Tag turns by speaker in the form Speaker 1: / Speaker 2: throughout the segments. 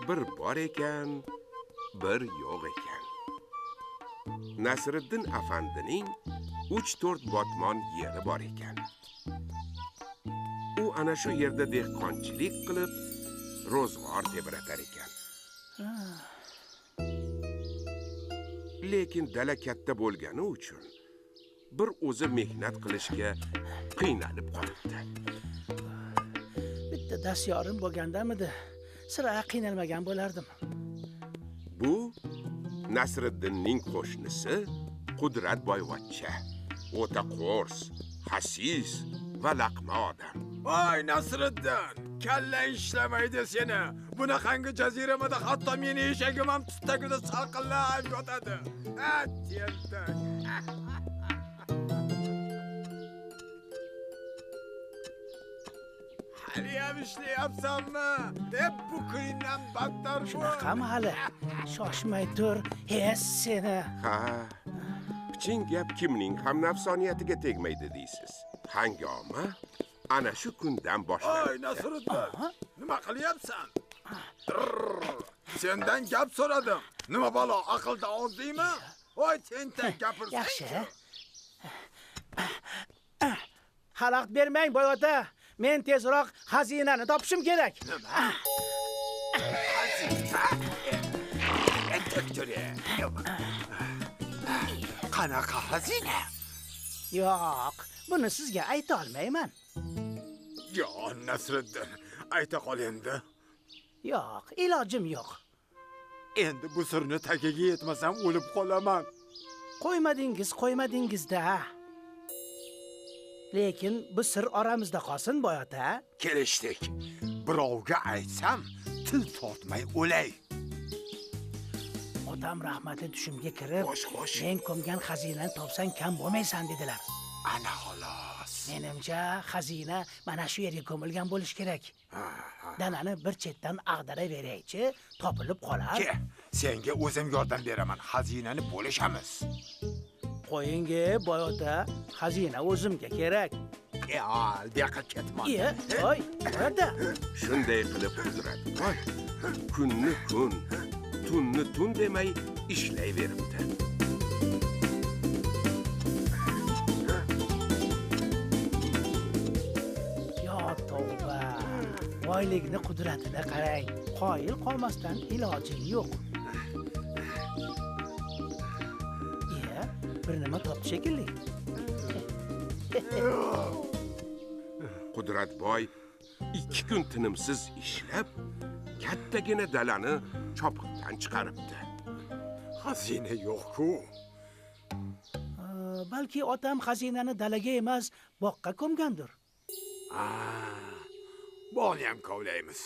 Speaker 1: bir bor ekan, bir yo'q ekan. Nasriddin afandining 3-4 botmon yeri bor ekan. U ana shu yerda dehqonchilik qilib, ro'zg'or tebratar ekan. Lekin dala katta bo'lgani uchun bir o'zi mehnat qilishga qiynalib qolibdi.
Speaker 2: Bitta dastyorim bo'lgandamidi, sira qiynalmagan bo'lardim.
Speaker 1: Bu Nasriddinning qo'shnisi Qudratboyvachcha. O'ta qo'rs, xasis va laqma odam.
Speaker 3: Voy Nasriddin, kallang ishlamaydi seni. Bunaqangi jaziramada hatto meni eshagim ham tustagida salqinlab yotadi. Tentak. Haliyam ishlayapsanmi? Deb bu kundan battar bu.
Speaker 2: Shunaqami hali? Shoshmay tur, seni.
Speaker 1: Ha, piching gap kimning ham nafsoniyatiga tegmaydi deysiz. Hangoma ana shu kundan boshlandi.
Speaker 3: Voy Nasriddin, nima qilyapsan? Sendan gap so'radim. Nima balo, aqlda ozdingmi? Voy tentak, gapirsan.
Speaker 2: Yaxshi. Xalaqit bermang, boy ota. Men tezroq xazinani topishim kerak.
Speaker 3: Nima? Qanaqa xazina?
Speaker 2: Yo'q, buni sizga ayta olmayman.
Speaker 3: Yo, Nasriddin, ayta qol endi.
Speaker 2: Yo'q, ilojim yo'q.
Speaker 3: Endi bu sirni tagiga yetmasam o'lib qolaman.
Speaker 2: Qo'ymadingiz-da. Lekin bu sir oramizda qolsin, boy ota.
Speaker 3: Kelishdik. Birovga aytsam, til tortmay o'lay.
Speaker 2: Otam rahmatli tushimga kirib,
Speaker 3: Xo'sh.
Speaker 2: men ko'mgan xazinani topsang kam bo'lmaysan dedilar.
Speaker 3: Ana xolos.
Speaker 2: Menimcha xazina mana shu yerga ko'milgan bo'lish kerak. Dalani bir chetdan ag'daraveraychi, topilib qolar.
Speaker 3: Ke, senga o'zim yordam beraman. Xazinani bo'lishamiz.
Speaker 2: Qo'yinga, boy ota, xazina o'zimga kerak.
Speaker 3: Al, diqqat ketma.
Speaker 2: Voy, ota.
Speaker 1: Shunday qilib Qudratboy kunni kun, tunni tun demay ishlayveribdi.
Speaker 2: Yo tavba. Boylikni qudratini qarang. Qoyil qolmasdan ilojing yo'q. Bir nima topdi shekilli.
Speaker 1: Qudratboy 2 kun tinimsiz ishlab, kattagina dalani chopiqdan chiqaribdi.
Speaker 3: Xazina yo'q-ku.
Speaker 2: Balki otam xazinani dalaga emas, boqqa ko'mgandir.
Speaker 3: Boni ham kovlaymiz.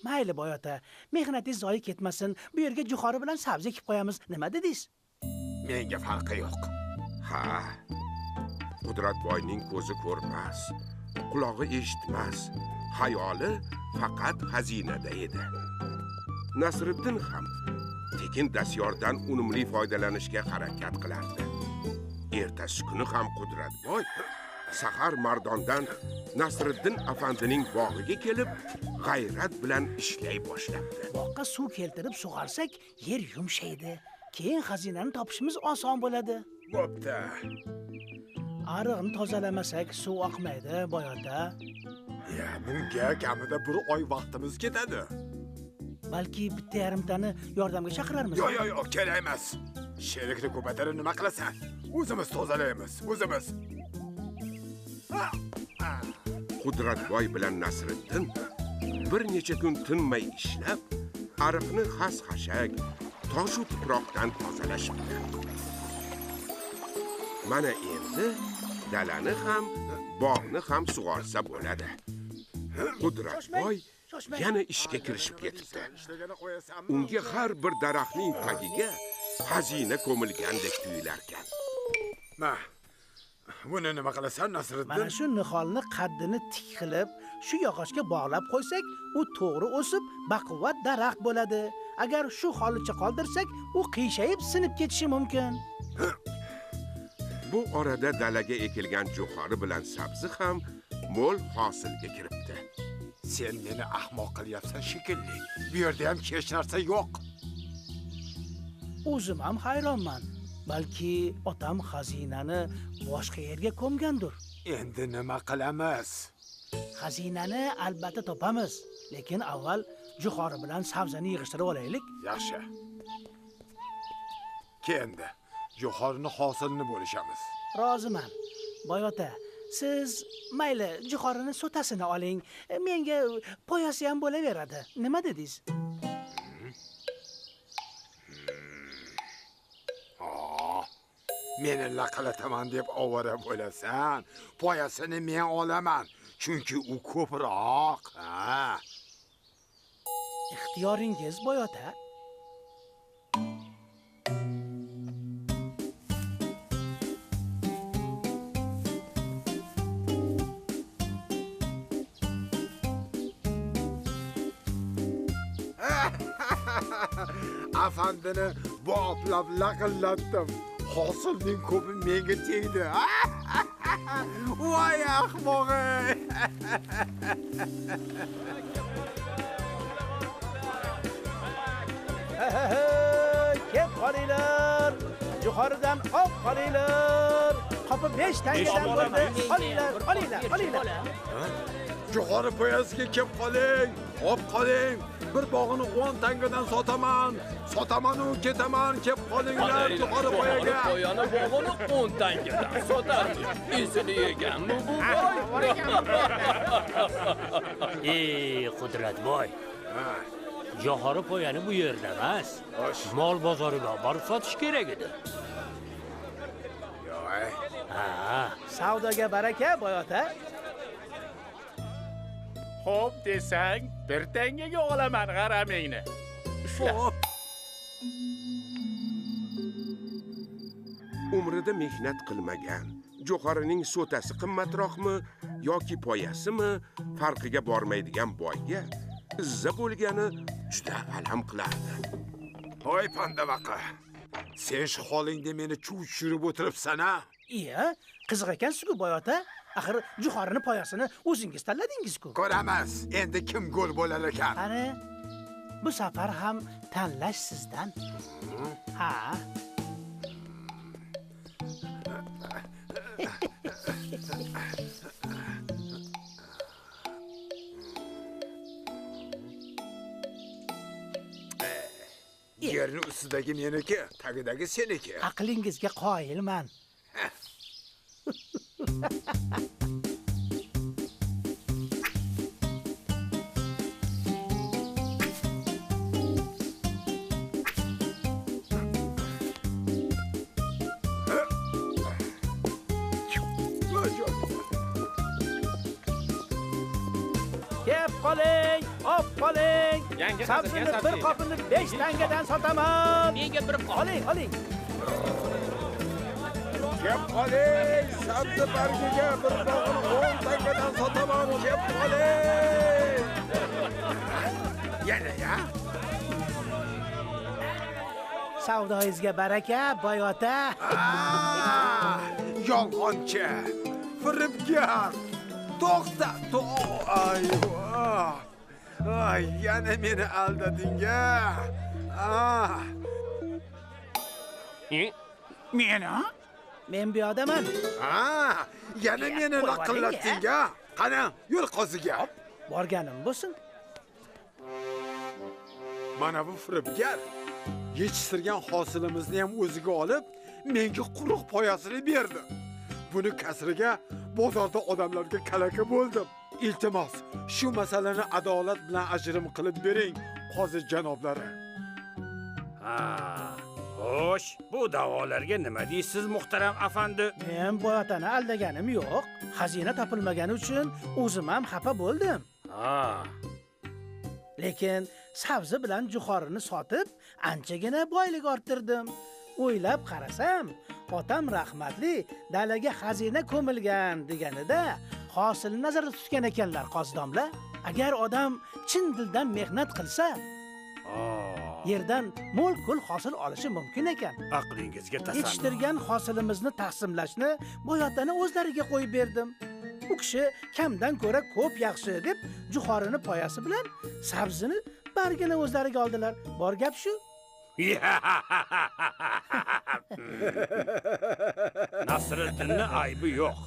Speaker 2: Mayli boy ota, mehnatingiz zoyi ketmasin. Bu yerga jo'xori bilan sabzi ekib qo'yamiz. Nima dedingiz?
Speaker 3: Menga farqi yo'q.
Speaker 1: Ha. Qudratboyning ko'zi ko'rmas, qulog'i eshitmas, xayoli faqat xazinada edi. Nasriddin ham tekin dastyordan unumli foydalanishga harakat qilardi. Ertasi kuni ham Qudratboy sahar mardondan Nasriddin afandining bog'iga kelib, g'ayrat bilan ishlay boshlabdi.
Speaker 2: Boqqa suv keltirib sug'arsak, yer yumshaydi. Keyin xazinani topishimiz oson bo'ladi.
Speaker 3: Bo'pti.
Speaker 2: Ariqni tozalamasak suv oqmaydi, boy ota.
Speaker 3: Ya, bunga kamida bir oy vaqtimiz ketadi.
Speaker 2: Balki bitta yarimtani yordamga chaqirarmiz.
Speaker 3: Yo'q, kerak emas. Sherikni ko'paytirib nima qilasan? O'zimiz tozalaymiz, o'zimiz.
Speaker 1: Qudratboy bilan Nasriddin bir necha kun tinmay ishlab, ariqni xas-xashak, toshu tuproqdan tozalashibdi. Mana endi dalani ham, bog'ni ham sug'orsa bo'ladi. Qudratboy yana ishga kirishib ketibdi. Unga har bir daraxtning tagiga xazina ko'milgandek tuyular ekan.
Speaker 3: Buni nima qilasan, Nasriddin?
Speaker 2: Mana shu niholni qaddini tik qilib, shu yog'ochga bog'lab qo'ysak, u to'g'ri o'sib, baquvvat daraxt bo'ladi. Agar shu holicha qoldirsak, u qiyshayib sinib ketishi mumkin.
Speaker 1: Bu orada dalaga ekilgan jo'xori bilan sabzi ham mo'l hosilga kiribdi.
Speaker 3: Sen meni ahmoq qilyapsan shekilli. Bu yerda ham hech narsa yo'q.
Speaker 2: O'zim ham hayronman. Balki otam xazinani boshqa yerga ko'mgandir.
Speaker 3: Endi nima qilamiz?
Speaker 2: Xazinani albatta topamiz, lekin avval Jo'xori bilan sabzani yig'ishtirib olaylik.
Speaker 3: Yaxshi. Kendi Jo'xorini hosilni bo'lishamiz.
Speaker 2: Roziman. Boyota, siz mayli Jo'xorini so'tasini oling. Menga poyasi ham bo'laveradi. Nima dedingiz?
Speaker 3: Meni laqalataman deb ovora bo'lasan. Poyasini men olaman. Chunki u ko'proq, ha.
Speaker 2: Ixtiyoringiz, Boyota.
Speaker 3: Afandini boplab laqillatdim. Hosilning ko'pi menga tegdi. Voy ahmoq-ey.
Speaker 2: Kelib qolinglar. Jo'xoridan olib qolinglar. Qopi 5 tangadan bo'ldi. Olinglar.
Speaker 3: Jo'xori poyasiga kelib qoling. Olib qoling. Bir bog'ini 10 tangadan sotaman. Sotaman-u ketaman. Kelib qolinglar jo'xori poyaga.
Speaker 4: Poyani bog'ini 10 tangadan sotarmiz. Esini yeganmi bu boy?
Speaker 5: Qudratboy. Jo'xori poyani bu yerda emas. Mol bozoriga borib sotish kerak edi.
Speaker 3: Yo'q.
Speaker 5: Ha,
Speaker 2: Savdoga baraka, Boyota.
Speaker 6: Xo'p desang, bir tangaga olaman g'aramingni.
Speaker 1: Umrida mehnat qilmagan. Jo'xorining so'tasi qimmatroqmi yoki poyasimi farqiga bormaydigan boyga izza bo'lgani juda alam qilardi.
Speaker 3: Voy pandavaqa. Sen shu holingda meni chuv tushirib o'tiribsan-a?
Speaker 2: Iya, qiziq ekan-ku, Boyota. Axir Jo'xorini poyasini o'zingiz tanladingiz-ku.
Speaker 3: Ko'ramiz. Endi kim gol bo'lar ekan?
Speaker 2: Qani, bu safar ham tanlash sizdan. Ha.
Speaker 3: Yerning ustidagi meniki, tagidagi seniki.
Speaker 2: Aqlingizga qoyilman. Kelib qoling, olib qoling. Sabzini bir qopini 5 tangadan sotaman.
Speaker 5: menga bir qop.
Speaker 2: Oling.
Speaker 3: Kelib qoling, sabzi bargiga bir bog'ini 10 tangadan sotaman. Kelib qoling. Yana ya?
Speaker 2: Savdoyingizga baraka, Boyota.
Speaker 3: Yolg'onchi, firibgar. To'xta, Ay, yana meni aldading-a.
Speaker 6: Meni?
Speaker 2: Men bu yodaman.
Speaker 3: Yana meni laqillatding-a. Qani, yur qoziga.
Speaker 2: Borganim bo'lsin.
Speaker 3: Mana bu firibgar yetishtirgan hosilimizni ham o'ziga olib, menga quruq poyasini berdi. Buni kasriga bozorda odamlarga kalaka bo'ldim. Iltimos, shu masalani adolat bilan ajrim qilib bering, qozi janoblari.
Speaker 5: Xo'sh, bu da'volarga nima deysiz, muhtaram afandi?
Speaker 2: Men Boyotani aldaganim yo'q. Xazina topilmagani uchun o'zim ham xafa bo'ldim. Lekin sabzi bilan Jo'xorini sotib, anchagina boylik orttirdim. O'ylab qarasam, otam rahmatli dalaga xazina ko'milgan deganida hosilni nazarda tutgan ekanlar qozidomlar. Agar odam chin dildan mehnat qilsa, yerdan mo'l-ko'l hosil olishi mumkin ekan.
Speaker 5: Aqlingizga tasalli.
Speaker 2: Yetishtirgan hosilimizni taqsimlashni Boyotani o'zlariga qo'yib berdim. u kishi kamdan ko'ra ko'p yaxshi deb jo'xorini poyasi bilan sabzini bargini o'zlariga oldilar. Bor gap shu.
Speaker 7: Nasriddinni aybi yo'q.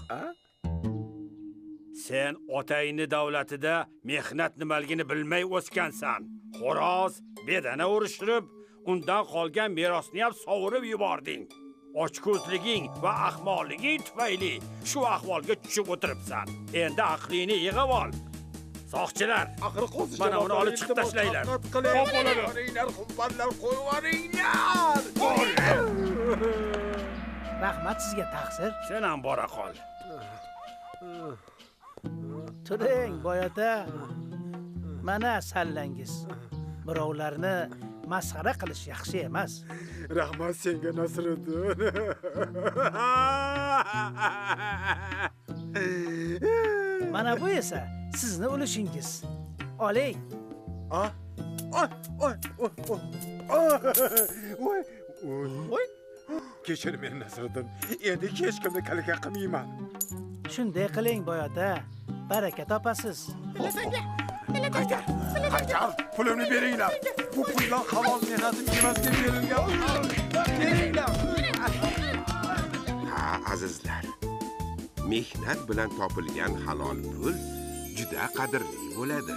Speaker 7: Sen otangni davlatida mehnat nimaligini bilmay o'sgansan. Xo'roz bedana urishtirib, undan qolgan merosni ham sovurib yubording. Ochko'zliging va ahmoqliging tufayli shu ahvolga tushib o'tiribsan. Endi aqlingni yig'ib ol. Soqchilar, mana uni olib chiqib tashlanglar.
Speaker 2: Rahmat sizga taqsir.
Speaker 7: Sen ham bora qol.
Speaker 2: Turing, boyota. Mana sallangiz. Birovlarni masxara qilish yaxshi emas.
Speaker 3: Rahmat senga Nasriddin.
Speaker 2: Mana bu esa sizni ulushingiz. Oling.
Speaker 3: Oy. Kechir meni Nasriddin. Endi hech kimni kalaka qilmayman.
Speaker 2: Shunday qiling, boyota. Baraka topasiz.
Speaker 3: Qaytar. Pulimni beringlar. Bu pullar halol mehnatim emasga berilgan. Beringlar.
Speaker 1: Ha, azizlar. Mehnat bilan topilgan halol pul juda qadrli bo'ladi.